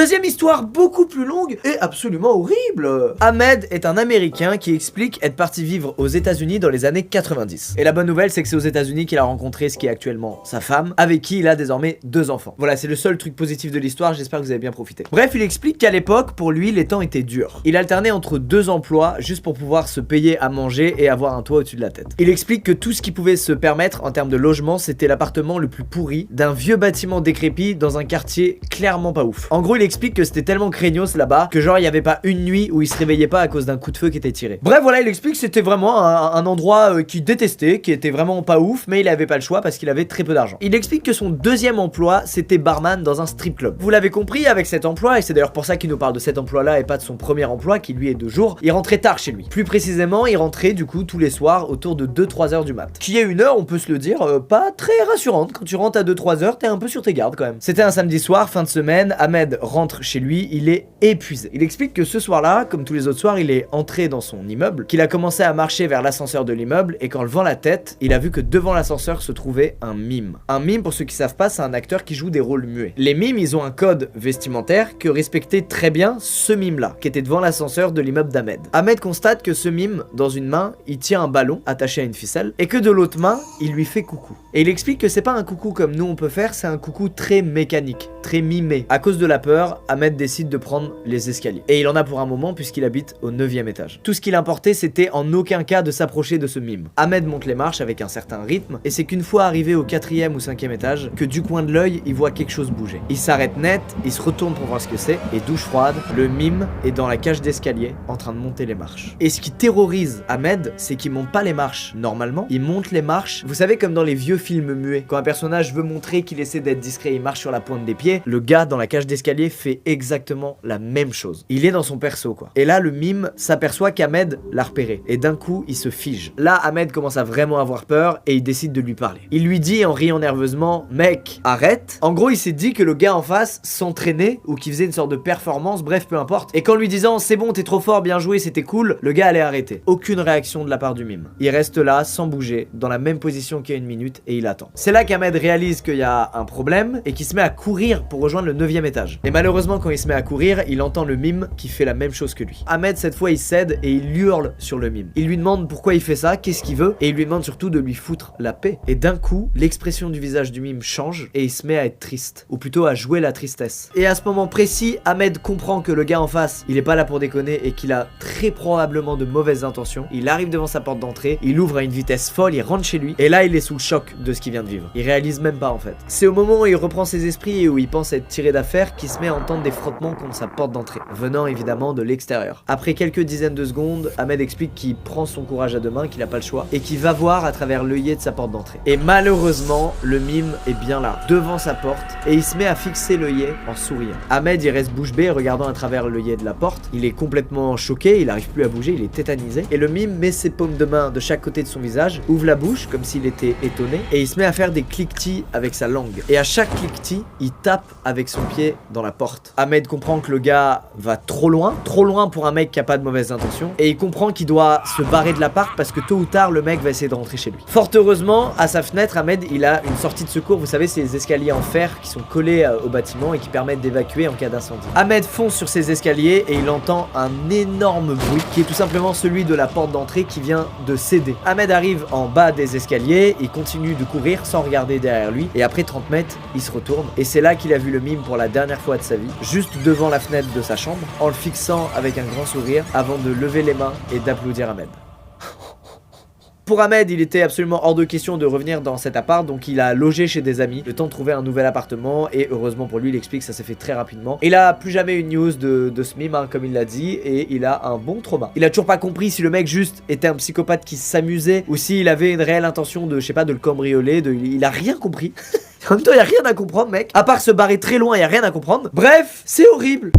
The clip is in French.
Deuxième histoire beaucoup plus longue et absolument horrible. Ahmed est un Américain qui explique être parti vivre aux États-Unis dans les années 90. Et la bonne nouvelle, c'est que c'est aux États-Unis qu'il a rencontré ce qui est actuellement sa femme, avec qui il a désormais 2 enfants. Voilà, c'est le seul truc positif de l'histoire, j'espère que vous avez bien profité. Bref, il explique qu'à l'époque, pour lui, les temps étaient durs. Il alternait entre 2 emplois juste pour pouvoir se payer à manger et avoir un toit au-dessus de la tête. Il explique que tout ce qu'il pouvait se permettre en termes de logement, c'était l'appartement le plus pourri d'un vieux bâtiment décrépit dans un quartier clairement pas ouf. En gros, il explique que c'était tellement craignos là-bas que genre il y avait pas une nuit où il se réveillait pas à cause d'un coup de feu qui était tiré. Bref, voilà, il explique que c'était vraiment un endroit qu'il détestait, qui était vraiment pas ouf, mais il avait pas le choix parce qu'il avait très peu d'argent. Il explique que son deuxième emploi, c'était barman dans un strip club. Vous l'avez compris, avec cet emploi, et c'est d'ailleurs pour ça qu'il nous parle de cet emploi-là et pas de son premier emploi qui lui est de jour, il rentrait tard chez lui. Plus précisément, il rentrait du coup tous les soirs autour de 2-3 heures du mat. Qui est une heure, on peut se le dire, pas très rassurante. Quand tu rentres à 2-3 heures, t'es un peu sur tes gardes quand même. C'était un samedi soir, fin de semaine, Ahmed rentre chez lui, il est épuisé. Il explique que ce soir-là, comme tous les autres soirs, il est entré dans son immeuble, qu'il a commencé à marcher vers l'ascenseur de l'immeuble et qu'en levant la tête, il a vu que devant l'ascenseur se trouvait un mime. Un mime, pour ceux qui savent pas, c'est un acteur qui joue des rôles muets. Les mimes, ils ont un code vestimentaire que respectait très bien ce mime-là, qui était devant l'ascenseur de l'immeuble d'Ahmed. Ahmed constate que ce mime, dans une main, il tient un ballon attaché à une ficelle et que de l'autre main, il lui fait coucou. Et il explique que c'est pas un coucou comme nous on peut faire, c'est un coucou très mécanique, très mimé. À cause de la peur, Ahmed décide de prendre les escaliers. Et il en a pour un moment puisqu'il habite au 9e étage. Tout ce qu'il importait, c'était en aucun cas de s'approcher de ce mime. Ahmed monte les marches avec un certain rythme et c'est qu'une fois arrivé au 4e ou 5e étage que du coin de l'œil, il voit quelque chose bouger. Il s'arrête net, il se retourne pour voir ce que c'est et douche froide, le mime est dans la cage d'escalier en train de monter les marches. Et ce qui terrorise Ahmed, c'est qu'il monte pas les marches normalement, il monte les marches, vous savez comme dans les vieux films muets, quand un personnage veut montrer qu'il essaie d'être discret, il marche sur la pointe des pieds, le gars dans la cage d'escalier fait exactement la même chose. Il est dans son perso quoi. Et là le mime s'aperçoit qu'Ahmed l'a repéré et d'un coup il se fige. Là Ahmed commence à vraiment avoir peur et il décide de lui parler. Il lui dit en riant nerveusement, mec, arrête. En gros il s'est dit que le gars en face s'entraînait ou qu'il faisait une sorte de performance, bref peu importe. Et qu'en lui disant c'est bon t'es trop fort, bien joué, c'était cool, le gars allait arrêter. Aucune réaction de la part du mime. Il reste là sans bouger, dans la même position qu'il y a une minute et il attend. C'est là qu'Ahmed réalise qu'il y a un problème et qu'il se met à courir pour rejoindre le 9e étage. Et malheureusement quand il se met à courir, il entend le mime qui fait la même chose que lui. Ahmed cette fois il cède et il hurle sur le mime. Il lui demande pourquoi il fait ça, qu'est-ce qu'il veut et il lui demande surtout de lui foutre la paix. Et d'un coup, l'expression du visage du mime change et il se met à être triste, ou plutôt à jouer la tristesse. Et à ce moment précis, Ahmed comprend que le gars en face, il est pas là pour déconner et qu'il a très probablement de mauvaises intentions. Il arrive devant sa porte d'entrée, il ouvre à une vitesse folle, il rentre chez lui et là il est sous le choc de ce qu'il vient de vivre. Il réalise même pas en fait. C'est au moment où il reprend ses esprits et où il pense être tiré d'affaire qu'il se met à entendre des frottements contre sa porte d'entrée, venant évidemment de l'extérieur. Après quelques dizaines de secondes, Ahmed explique qu'il prend son courage à deux mains, qu'il a pas le choix et qu'il va voir à travers l'œillet de sa porte d'entrée. Et malheureusement, le mime est bien là, devant sa porte et il se met à fixer l'œillet en souriant. Ahmed il reste bouche bée regardant à travers l'œillet de la porte. Il est complètement choqué, il arrive plus à bouger, il est tétanisé et le mime met ses paumes de main de chaque côté de son visage, ouvre la bouche comme s'il était étonné et il se met à faire des cliquetis avec sa langue. Et à chaque cliquetis, il tape avec son pied dans la porte. Ahmed comprend que le gars va trop loin pour un mec qui a pas de mauvaises intentions et il comprend qu'il doit se barrer de l'appart parce que tôt ou tard le mec va essayer de rentrer chez lui. Fort heureusement, à sa fenêtre, Ahmed il a une sortie de secours, vous savez ces escaliers en fer qui sont collés au bâtiment et qui permettent d'évacuer en cas d'incendie. Ahmed fonce sur ces escaliers et il entend un énorme bruit qui est tout simplement celui de la porte d'entrée qui vient de céder. Ahmed arrive en bas des escaliers, il continue de courir sans regarder derrière lui et après 30 mètres, il se retourne et c'est là qu'il a vu le mime pour la dernière fois de sa vie, juste devant la fenêtre de sa chambre, en le fixant avec un grand sourire avant de lever les mains et d'applaudir Ahmed. Pour Ahmed, il était absolument hors de question de revenir dans cet appart, donc il a logé chez des amis, le temps de trouver un nouvel appartement, et heureusement pour lui, il explique que ça s'est fait très rapidement. Il a plus jamais eu de news de ce mime, hein, comme il l'a dit, et il a un bon trauma. Il a toujours pas compris si le mec juste était un psychopathe qui s'amusait, ou s'il avait une réelle intention de, je sais pas, de le cambrioler, il a rien compris. En même temps, il y a rien à comprendre, mec. À part se barrer très loin, il y a rien à comprendre. Bref, c'est horrible.